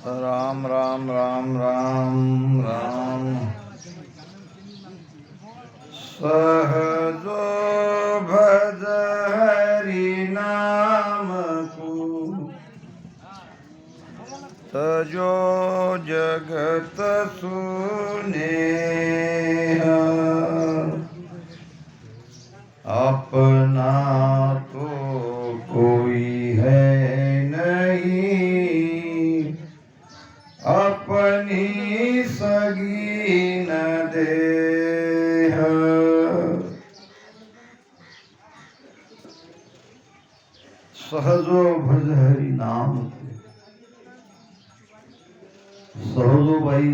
राम राम राम राम राम। सहजो भज हरि नाम को, तजो जगत सुने। अपना तो कोई है नहीं, अपनी सगी न देह। सहजो भज हरि नाम को। सहजो भाई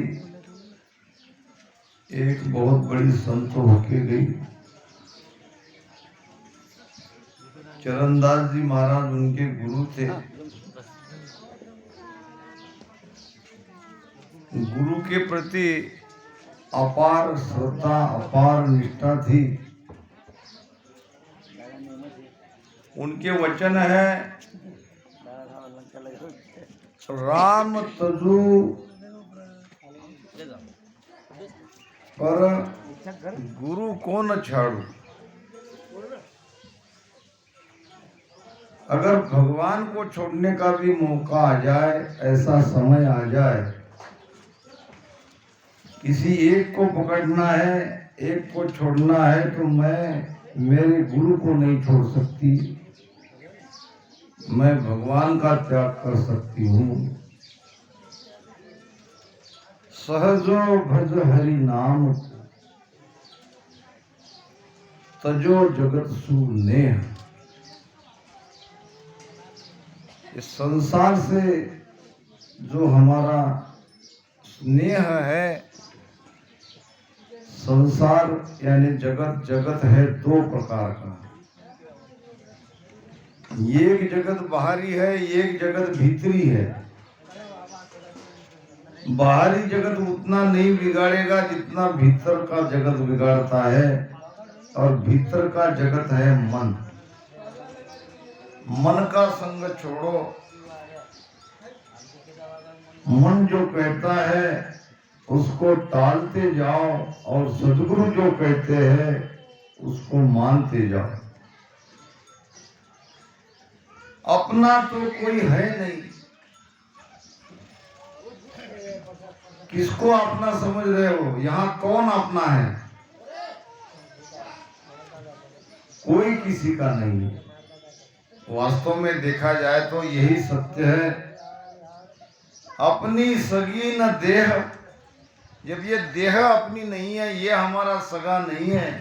एक बहुत बड़ी संत होके गई। चरणदास जी महाराज उनके गुरु थे। गुरु के प्रति अपार श्रद्धा, अपार निष्ठा थी। उनके वचन है, राम तजु पर गुरु को न छाड़ू। अगर भगवान को छोड़ने का भी मौका आ जाए, ऐसा समय आ जाए, किसी एक को पकड़ना है, एक को छोड़ना है, तो मैं मेरे गुरु को नहीं छोड़ सकती, मैं भगवान का त्याग कर सकती हूँ। सहजो भज हरि नाम तजो जगत सुनेह। इस संसार से जो हमारा स्नेह है, संसार यानी जगत, जगत है दो प्रकार का। एक जगत बाहरी है, एक जगत भीतरी है। बाहरी जगत उतना नहीं बिगाड़ेगा जितना भीतर का जगत बिगाड़ता है, और भीतर का जगत है मन। मन का संग छोड़ो। मन जो कहता है उसको टालते जाओ, और सद्गुरु जो कहते हैं उसको मानते जाओ। अपना तो कोई है नहीं। किसको अपना समझ रहे हो? यहाँ कौन अपना है? कोई किसी का नहीं है। वास्तव में देखा जाए तो यही सत्य है। अपनी सगी न देह। जब ये देह अपनी नहीं है, ये हमारा सगा नहीं है,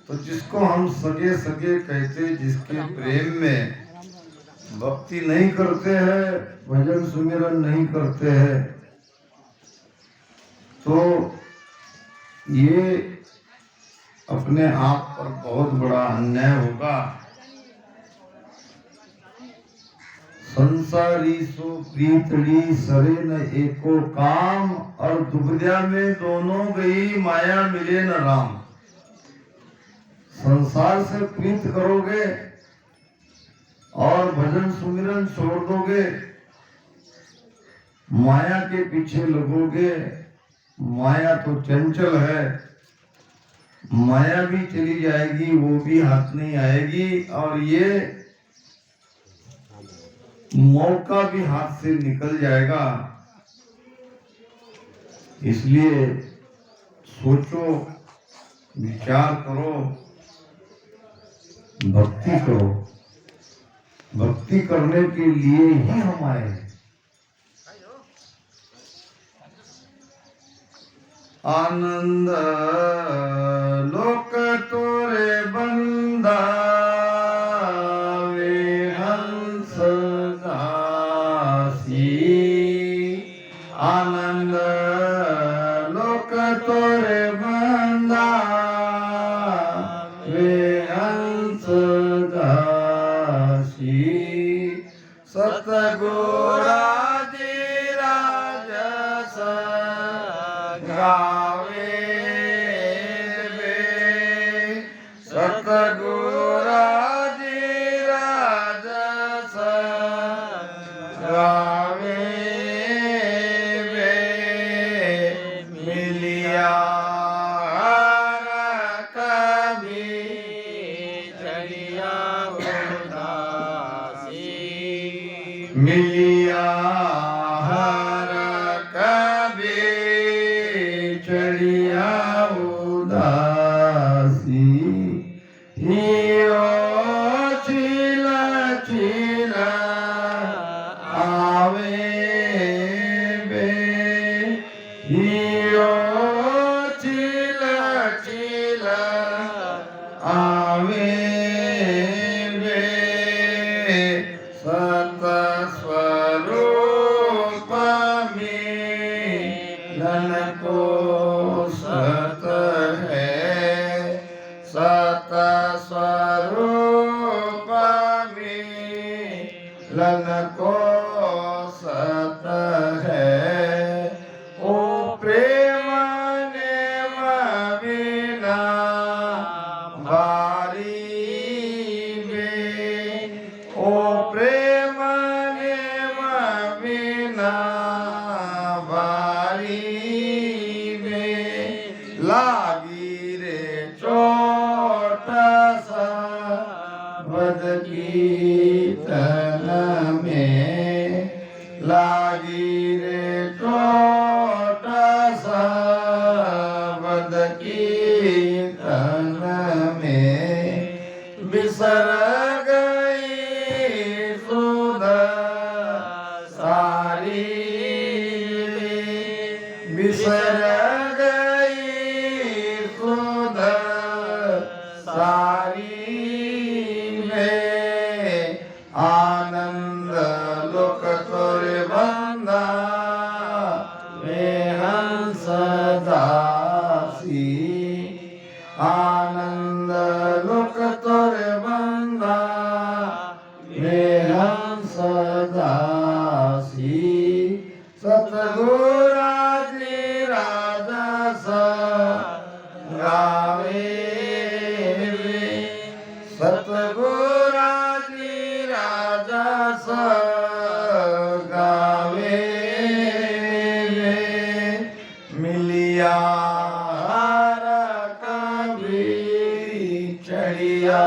तो जिसको हम सगे सगे कहते, जिसके प्रेम में भक्ति नहीं करते हैं, भजन सुमिरन नहीं करते हैं, तो ये अपने आप पर बहुत बड़ा अन्याय होगा। संसारी सो प्रीतड़ी सरे न एको काम, और दुबलिया में दोनों गई माया मिले न राम। संसार से प्रीत करोगे और भजन सुमिरन छोड़ दोगे, माया के पीछे लगोगे। माया तो चंचल है, माया भी चली जाएगी, वो भी हाथ नहीं आएगी, और ये मौका भी हाथ से निकल जाएगा। इसलिए सोचो, विचार करो, भक्ति करो। भक्ति करने के लिए ही हम आए हैं। आनंद लोक तोरे बंदा, आनंद लोक तोरे बंदा, वे हंस दासी। सतगुरा जी राजस गावे वे, सतगुरा जी राजस गावे मिलिया हर कभी चढ़िया उदासी हियो चिला चिला आवे बे हियो चिला चिला आवे बे सत स्वरूप मिलन को सत है सत स्वरूप मिलन को सत है ओ प्रेम नेम बिना बारी में ओ प्रेम नेम बिना बारी में लागी रे चोट सा बद कीर्तन में लागी रे चोट सा बद कीर्तन में बिसर गई सुध सारी बिसर गई सुध सारी में आनंद लोक तोरे बंदा में हंस दासी आनंद लोक तोरे बंदा में हंस दासी सतगुराजी राजस गावे सतगुराजी राजस गावे मिलिया हर कभी चढ़िया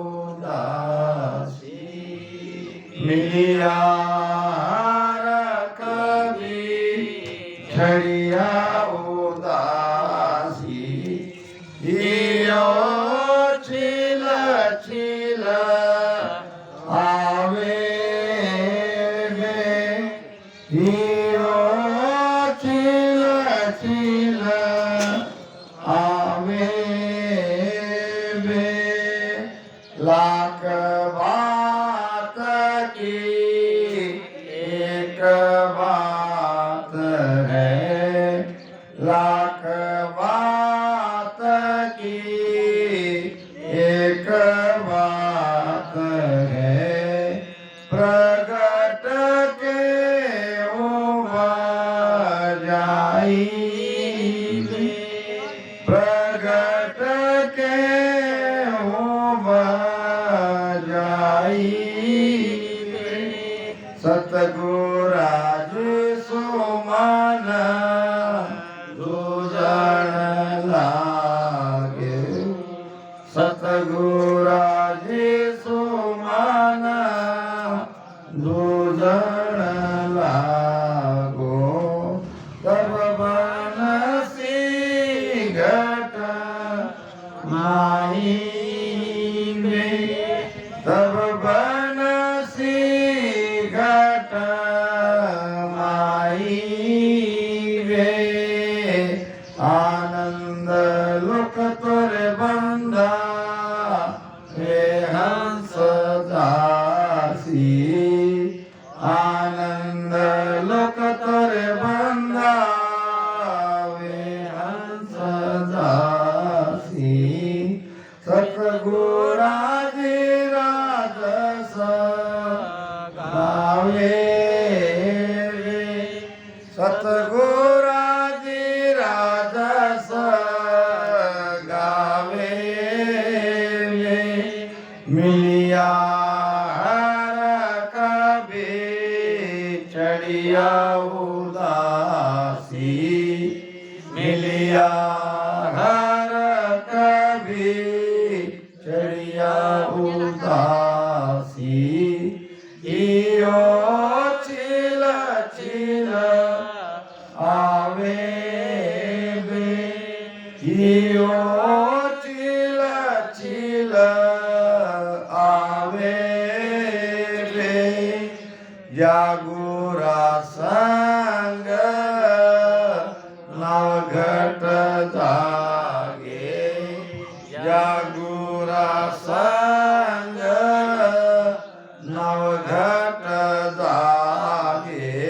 उदासी मिलिया हर कभी चढ़िया उदासी हियो चिला चिला आवे में हियो चिला चिला आवे में लाख बात की एक बात है लाख बात की एक बात है प्रगट के जाई प्रगट के जाई सतगुराज सुमन दूजन लागे सतगुराज सुमन दूजन लागो तब बनसी घट माही में तब बनसी घट माही में आनंद लोक तोरे बंदा हे हंस दासी आनंद लोक तोरे बंदा वे हंस दासी सतगुराजी राजस गावे सतगुराजी राजस गावे मिलिया हर कभी चढ़िया उदासी मिलिया हर कभी चढ़िया उदासी इयो जागुरा संग नवघट जागे, जागुरा संग नवघट जागे,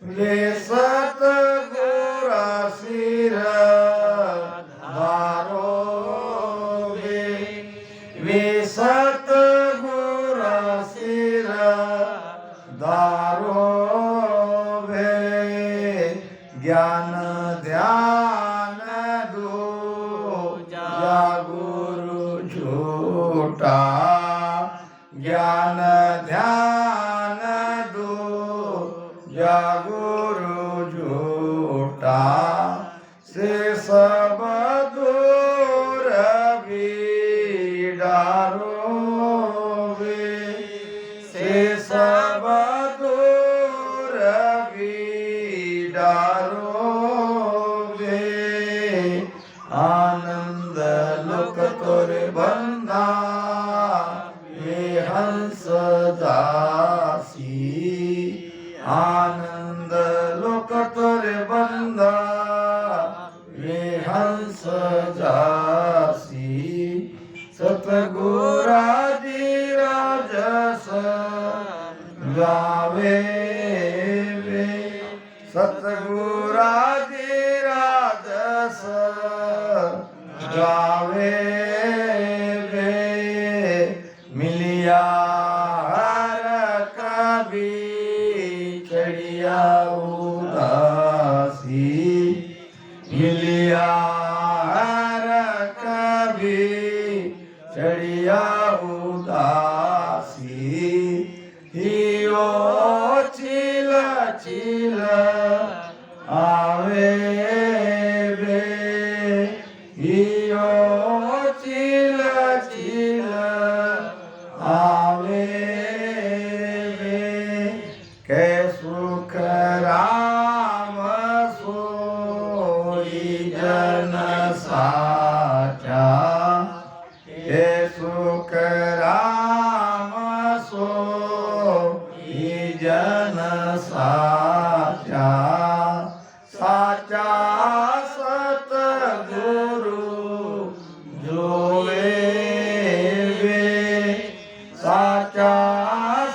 वे सतगुरा सिर धारो वे सतगुरा सिर धारो वे, ज्ञान ध्यान दो जागुरु झूठा, ज्ञान ध्यान दो जागुरु झूठा, से सब दूर बिडारोगे, से सब दूर बिडारोगे, आनंद लोक तोरे बंदा वे हंस दासी, आनंद लोक तोरे बंदा वे हंस जासी, सतगुरा जी राजस गावे वे, सतगुरा जी राजस गावे वे, मिलिया हर कभी चढ़िया उदासी, मिलिया हर कभी चढ़िया उदासी, हियो चिल चिल आवे वे, हियो चिल चिल आवे वे, कै सुख राम सोई जन साचा, कै सुख राम सोई जन साचा, साचा सतगुरु जोवे वे, साचा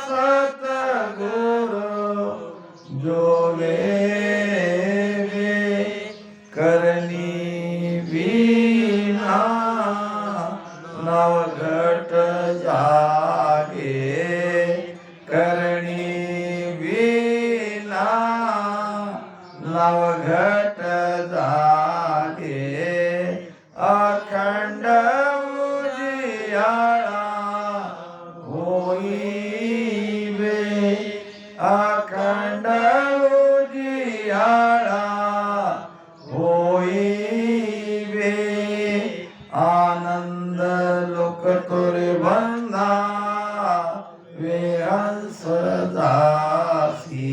सतगुरु जोवे वे, करनी बीना नवघट जागे, करनी बीना नवघट जागे, अखंड उजियारा होई वे, अखंड उजियारा होई वे, आनंद लोक तोरे बंदा वे हंस दासी,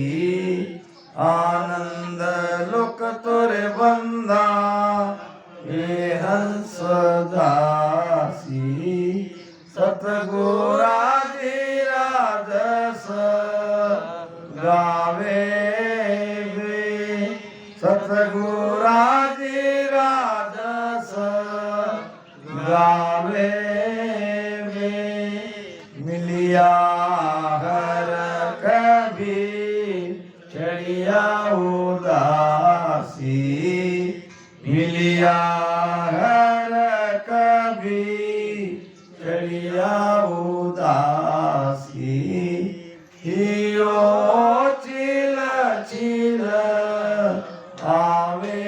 आनंद लोक तोरे बंदा वे हंस दासी, सतगुरा जी राजस गावे वे, सतगुरा जी राजस गावे वे, मिलिया हर कभी चढ़िया उदासी, मिलिया हर कभी चढ़िया उदासी, हियो चिल चिल आवे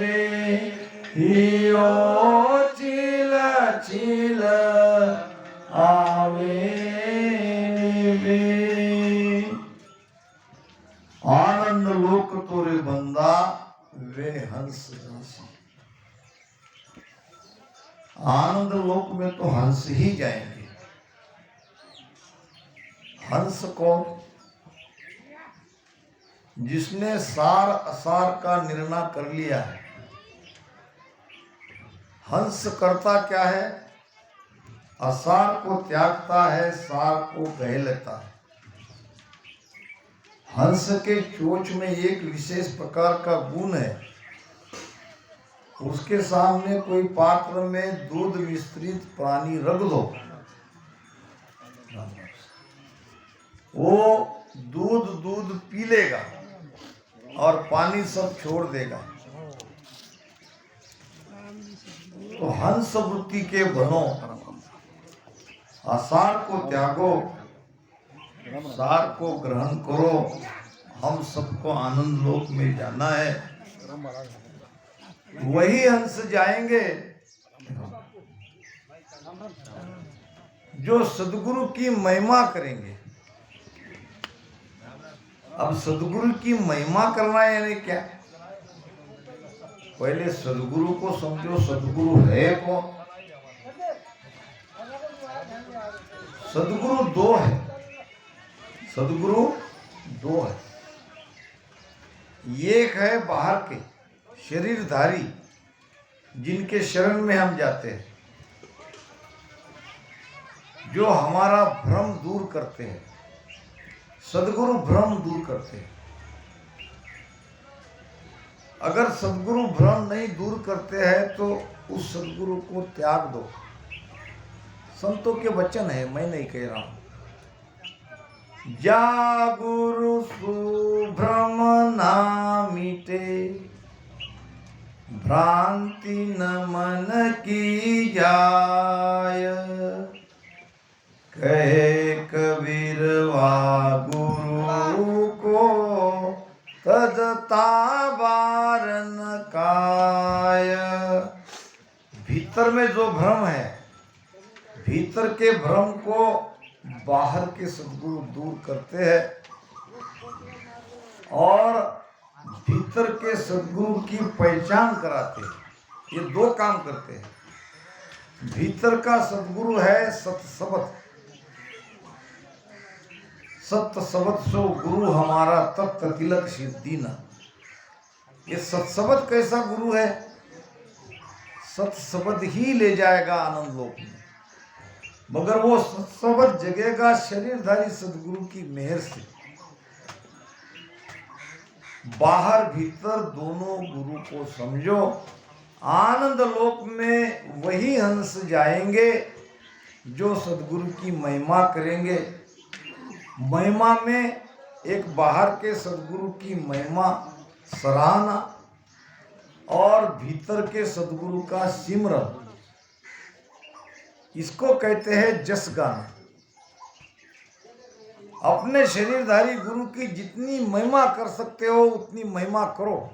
वे, हियो चिल चिल आवे वे, आनंद लोक तोरे बंदा वे हंस जासी, आनंद लोक में तो हंस ही जाएंगे। हंस कौन? जिसने सार असार का निर्णय कर लिया है। हंस करता क्या है? असार को त्यागता है, सार को कह लेता है। हंस के चोंच में एक विशेष प्रकार का गुण है। उसके सामने कोई पात्र में दूध मिश्रित पानी रख दो, वो दूध पी लेगा और पानी सब छोड़ देगा। तो हंस वृत्ति के बनो, आसार को त्यागो, सार को ग्रहण करो। हम सबको आनंद लोक में जाना है, वही हंस जाएंगे जो सदगुरु की महिमा करेंगे। अब सदगुरु की महिमा करना यानी क्या? पहले सदगुरु को समझो, सदगुरु है कौन? सदगुरु दो है, सदगुरु दो है। एक है बाहर के शरीरधारी, जिनके शरण में हम जाते हैं, जो हमारा भ्रम दूर करते हैं। सदगुरु भ्रम दूर करते हैं। अगर सदगुरु भ्रम नहीं दूर करते हैं तो उस सदगुरु को त्याग दो। संतों के वचन है, मैं नहीं कह रहा हूं। जागुरु सुभ्रम ना मिटे, भ्रांति न मन की जाय। कहे कबीर वा गुरु को तजता बारन काय। भीतर में जो भ्रम है, भीतर के भ्रम को बाहर के सद्गुरु दूर करते हैं और भीतर के सद्गुरु की पहचान कराते हैं। ये दो काम करते हैं। भीतर का सद्गुरु है सतसबत, सत्य सबत सो गुरु हमारा तत्त तिलक सिद्धि न। ये सत्सबत कैसा गुरु है? सत्सबत ही ले जाएगा आनंद लोक में, मगर वो सत्सबत जगेगा शरीरधारी सदगुरु की मेहर से। बाहर भीतर दोनों गुरु को समझो। आनंद लोक में वही हंस जाएंगे जो सदगुरु की महिमा करेंगे। महिमा में एक बाहर के सदगुरु की महिमा सराहना और भीतर के सदगुरु का सिमरन, इसको कहते हैं जस गाना। अपने शरीरधारी गुरु की जितनी महिमा कर सकते हो उतनी महिमा करो।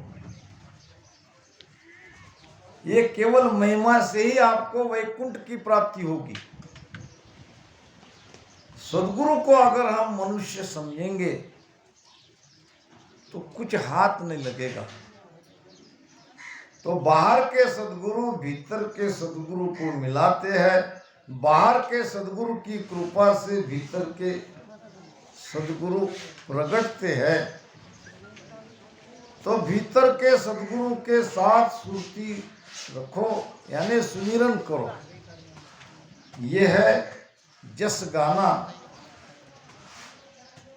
ये केवल महिमा से ही आपको वैकुंठ की प्राप्ति होगी। सदगुरु को अगर हम मनुष्य समझेंगे तो कुछ हाथ नहीं लगेगा। तो बाहर के सदगुरु भीतर के सदगुरु को मिलाते हैं। बाहर के सदगुरु की कृपा से भीतर के सदगुरु प्रगटते हैं। तो भीतर के सदगुरु के साथ सुरती रखो, यानी सुमिरन करो। ये है जस गाना।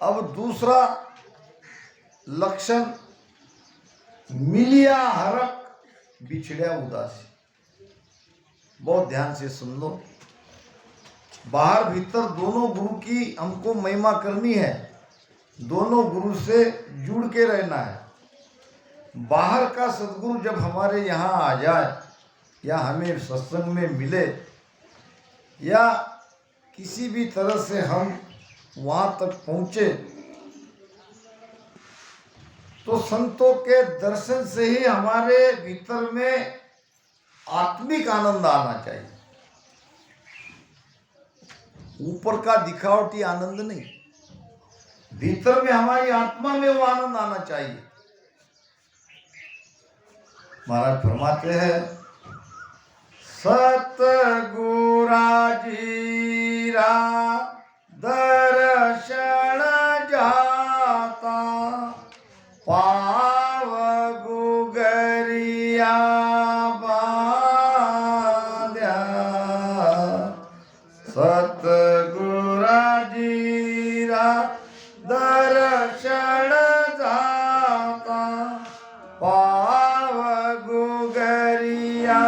अब दूसरा लक्षण, मिलिया हरक बिछड़िया उदासी। बहुत ध्यान से सुन लो। बाहर भीतर दोनों गुरु की हमको महिमा करनी है, दोनों गुरु से जुड़ के रहना है। बाहर का सदगुरु जब हमारे यहाँ आ जाए या हमें सत्संग में मिले या किसी भी तरह से हम वहाँ तक पहुँचे, तो संतों के दर्शन से ही हमारे भीतर में आत्मिक आनंद आना चाहिए। ऊपर का दिखावटी आनंद नहीं, भीतर में हमारी आत्मा में वो आनंद आना चाहिए। महाराज फरमाते हैं, सतगुरा जीरा दर्शन जाता, पाव गुगरिया बांध्या। सतगुरा जीरा दर्शन दर्शन जाता पाव गुगरिया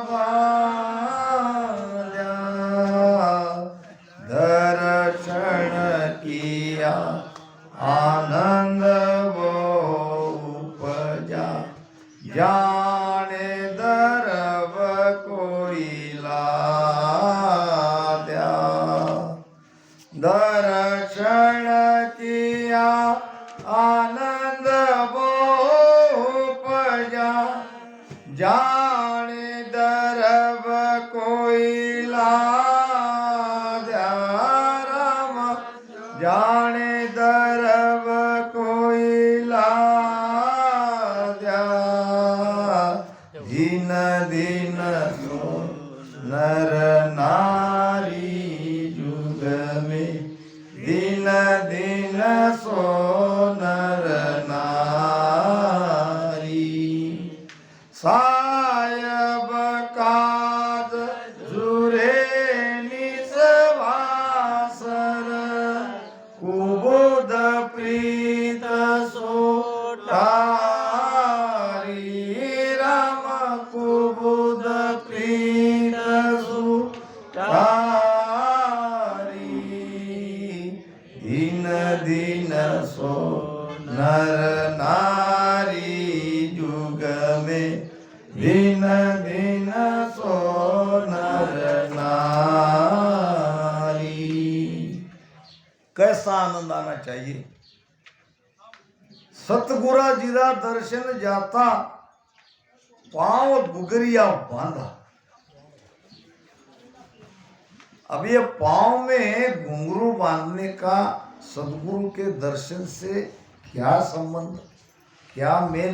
वाल्या, दर्शन किया आनंद वो उपजा, जाने दरब कोई लाद्या। दर्शन किया आनंद वो उपजा, जाने दरब कोई लाद्या। राम जाने दरब कोई लाद्या। दिन दिन सो नर नारी जुग में, दिन दिन सो नर नारी। सायब काज जुरे निसवासर, कुबुद प्रीत सोटारी। राम कुबुद प्रीत सोटारी। दिन दिन सो नर नारी जुग में, दिन दिन सो नर नारी। कैसा आनंद आना चाहिए। सतगुरा जी का दर्शन जाता पांव गुगरिया बांधा। अब ये पांव में घुंघरू बांधने का सदगुरु के दर्शन से क्या संबंध, क्या मेल।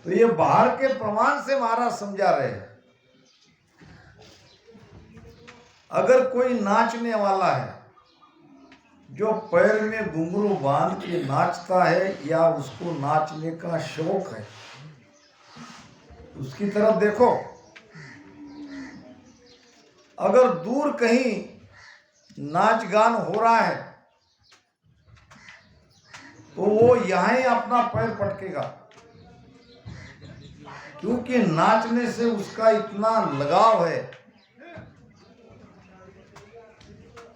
तो ये बाहर के प्रमाण से महाराज समझा रहे हैं। अगर कोई नाचने वाला है जो पैर में घुंघरू बांध के नाचता है, या उसको नाचने का शौक है, उसकी तरफ देखो। अगर दूर कहीं नाच गान हो रहा है तो वो यहां ही अपना पैर पटकेगा, क्योंकि नाचने से उसका इतना लगाव है।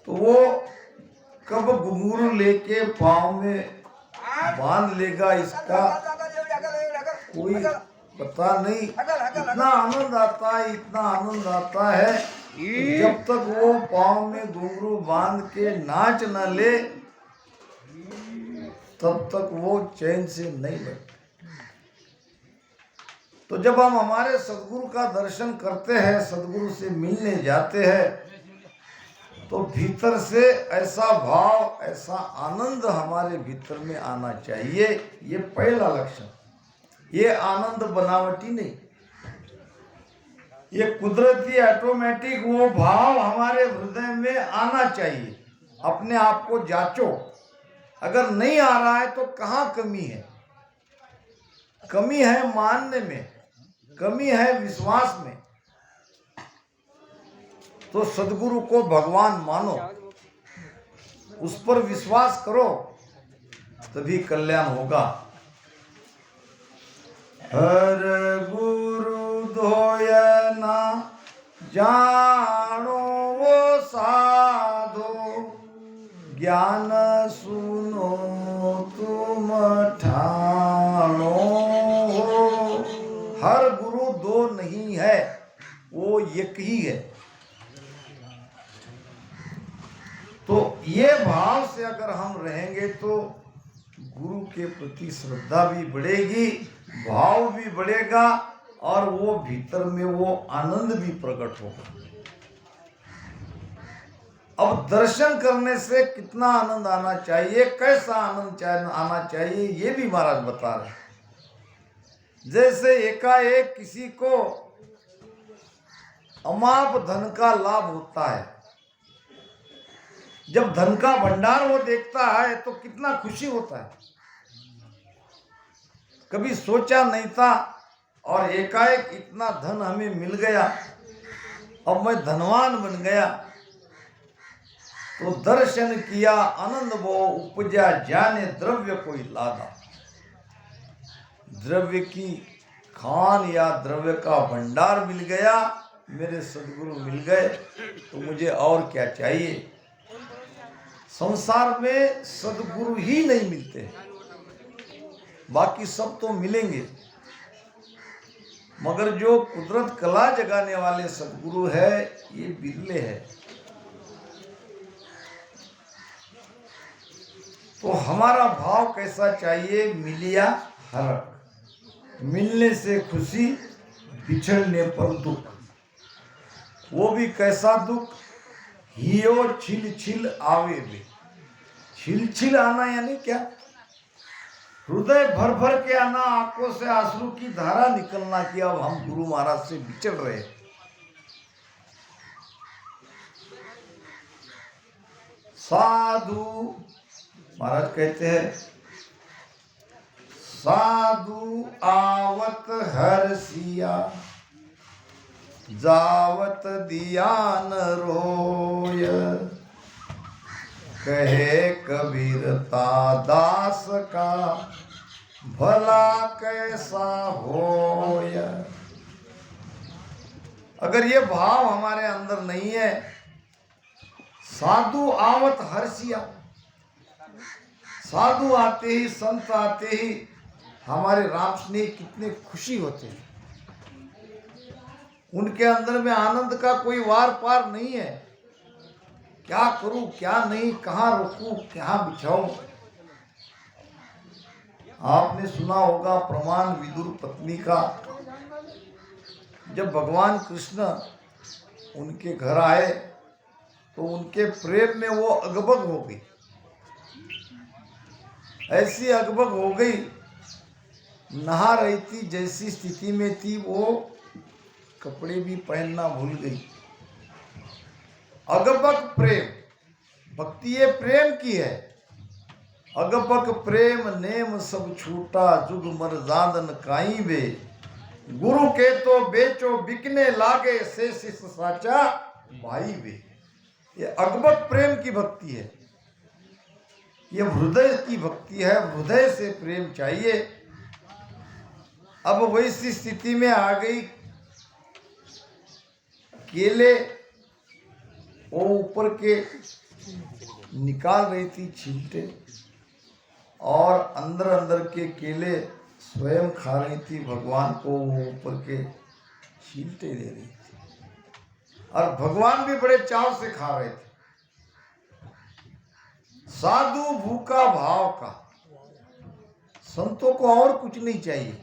तो वो कब घुंघरू लेके पांव में बांध लेगा, इसका कोई पता नहीं। इतना आनंद आता है, इतना आनंद आता है। जब तक वो पांव में घुंघरू बांध के नाच न ले, तब तक वो चैन से नहीं बैठते। तो जब हम हमारे सदगुरु का दर्शन करते हैं, सदगुरु से मिलने जाते हैं, तो भीतर से ऐसा भाव, ऐसा आनंद हमारे भीतर में आना चाहिए। ये पहला लक्षण। ये आनंद बनावटी नहीं, ये कुदरती ऑटोमेटिक वो भाव हमारे हृदय में आना चाहिए। अपने आप को जांचो, अगर नहीं आ रहा है तो कहाँ कमी है। कमी है मानने में, कमी है विश्वास में। तो सदगुरु को भगवान मानो, उस पर विश्वास करो, तभी कल्याण होगा। हर गुरु धोयना जानो वो साधो, ज्ञान सुनो तुम ठानो। हर गुरु दो नहीं है, वो एक ही है। तो ये भाव से अगर हम रहेंगे तो गुरु के प्रति श्रद्धा भी बढ़ेगी, भाव भी बढ़ेगा, और वो भीतर में वो आनंद भी प्रकट होगा। अब दर्शन करने से कितना आनंद आना चाहिए, कैसा आनंद आना चाहिए, ये भी महाराज बता रहे हैं। जैसे एकाएक किसी को अमाप धन का लाभ होता है, जब धन का भंडार वो देखता है तो कितना खुशी होता है। कभी सोचा नहीं था और एकाएक इतना धन हमें मिल गया, अब मैं धनवान बन गया। तो दर्शन किया आनंद वो उपजा जाने द्रव्य कोई लादा। द्रव्य की खान या द्रव्य का भंडार मिल गया, मेरे सदगुरु मिल गए, तो मुझे और क्या चाहिए। संसार में सदगुरु ही नहीं मिलते, बाकी सब तो मिलेंगे, मगर जो कुदरत कला जगाने वाले सदगुरु है ये बिरले है। तो हमारा भाव कैसा चाहिए? मिलिया हरक, मिलने से खुशी, बिछड़ने पर दुख। वो भी कैसा दुख? हियो छिल छिल आवे बे। छिल छिल आना यानी क्या? हृदय भर भर के आना, आंखों से आंसू की धारा निकलना कि अब हम गुरु महाराज से बिछड़ रहे। साधु महाराज कहते हैं, साधु आवत हर्षिया, जावत दिया न रोय। कहे कबीरता दास का, भला कैसा होय। अगर ये भाव हमारे अंदर नहीं है, साधु आवत हर्षिया, साधु आते ही, संत आते ही हमारे राम स्नेह कितने खुशी होते हैं। उनके अंदर में आनंद का कोई वार पार नहीं है। क्या करूं क्या नहीं, कहां रुकूं क्या बिछाऊं। आपने सुना होगा प्रमाण विदुर पत्नी का, जब भगवान कृष्ण उनके घर आए तो उनके प्रेम में वो अगबग हो गई। ऐसी अगबग हो गई, नहा रही थी, जैसी स्थिति में थी वो कपड़े भी पहनना भूल गई। अगबग प्रेम, भक्ति ये प्रेम की है। अगबग प्रेम नेम सब छूटा, जुग मर्जादन काई बे। गुरु के तो बेचो बिकने लागे, से शिष साचा भाई बे। ये अगबग प्रेम की भक्ति है, ये हृदय की भक्ति है। हृदय से प्रेम चाहिए। अब वैसी स्थिति में आ गई, केले वो ऊपर के निकाल रही थी छींटे, और अंदर अंदर के केले स्वयं खा रही थी, भगवान को वो ऊपर के छींटे दे रही थी, और भगवान भी बड़े चाव से खा रहे थे। साधु भूखा भाव का, संतों को और कुछ नहीं चाहिए।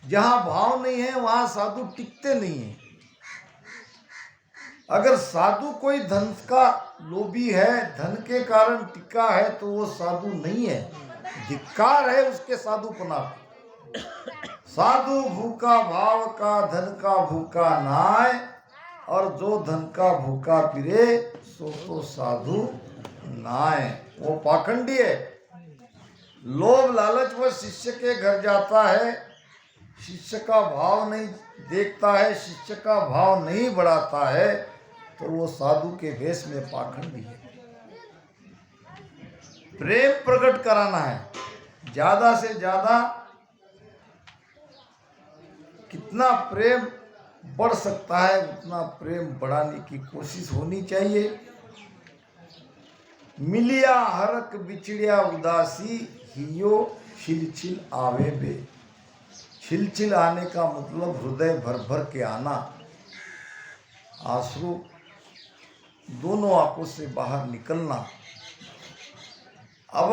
जहां भाव नहीं है वहां साधु टिकते नहीं है। अगर साधु कोई धन का लोभी है, धन के कारण टिका है, तो वो साधु नहीं है, धिक्कार है उसके साधुपना। साधु भूखा भाव का, धन का भूखा नाय, और जो धन का भूखा फिरे सो तो साधु नाय। वो पाखंडी है, लोभ लालच वो शिष्य के घर जाता है, शिष्य का भाव नहीं देखता है, शिष्य का भाव नहीं बढ़ाता है, तो वो साधु के भेष में पाखंडी है। प्रेम प्रकट कराना है, ज्यादा से ज्यादा कितना प्रेम बढ़ सकता है उतना प्रेम बढ़ाने की कोशिश होनी चाहिए। मिलिया हरक बिछड़िया उदासी, हियो छिलछिल आवे बे। छिलछिल आने का मतलब हृदय भर भर के आना, आंसू दोनों आंखों से बाहर निकलना। अब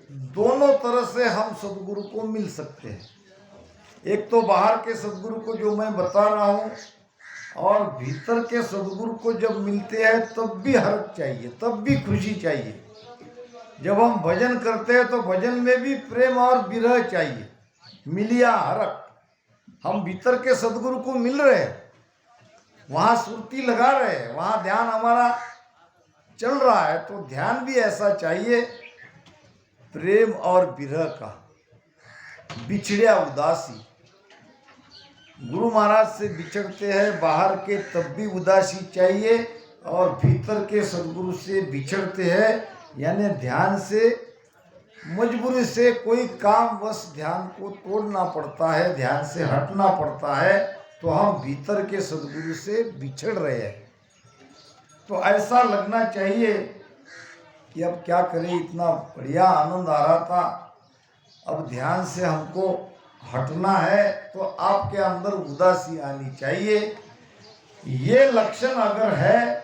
दोनों तरह से हम सदगुरु को मिल सकते हैं। एक तो बाहर के सदगुरु को जो मैं बता रहा हूँ, और भीतर के सदगुरु को जब मिलते हैं तब भी हर्ष चाहिए, तब भी खुशी चाहिए। जब हम भजन करते हैं तो भजन में भी प्रेम और विरह चाहिए। मिलिया हरक, हम भीतर के सदगुरु को मिल रहे हैं, वहाँ सुरती लगा रहे हैं, वहाँ ध्यान हमारा चल रहा है, तो ध्यान भी ऐसा चाहिए प्रेम और विरह का। बिछड़िया उदासी, गुरु महाराज से बिछड़ते हैं बाहर के तब भी उदासी चाहिए, और भीतर के सदगुरु से बिछड़ते हैं, यानी ध्यान से मजबूरी से कोई काम बस ध्यान को तोड़ना पड़ता है, ध्यान से हटना पड़ता है, तो हम भीतर के सदगुरु से बिछड़ रहे हैं। तो ऐसा लगना चाहिए कि अब क्या करें, इतना बढ़िया आनंद आ रहा था, अब ध्यान से हमको हटना है, तो आपके अंदर उदासी आनी चाहिए। ये लक्षण अगर है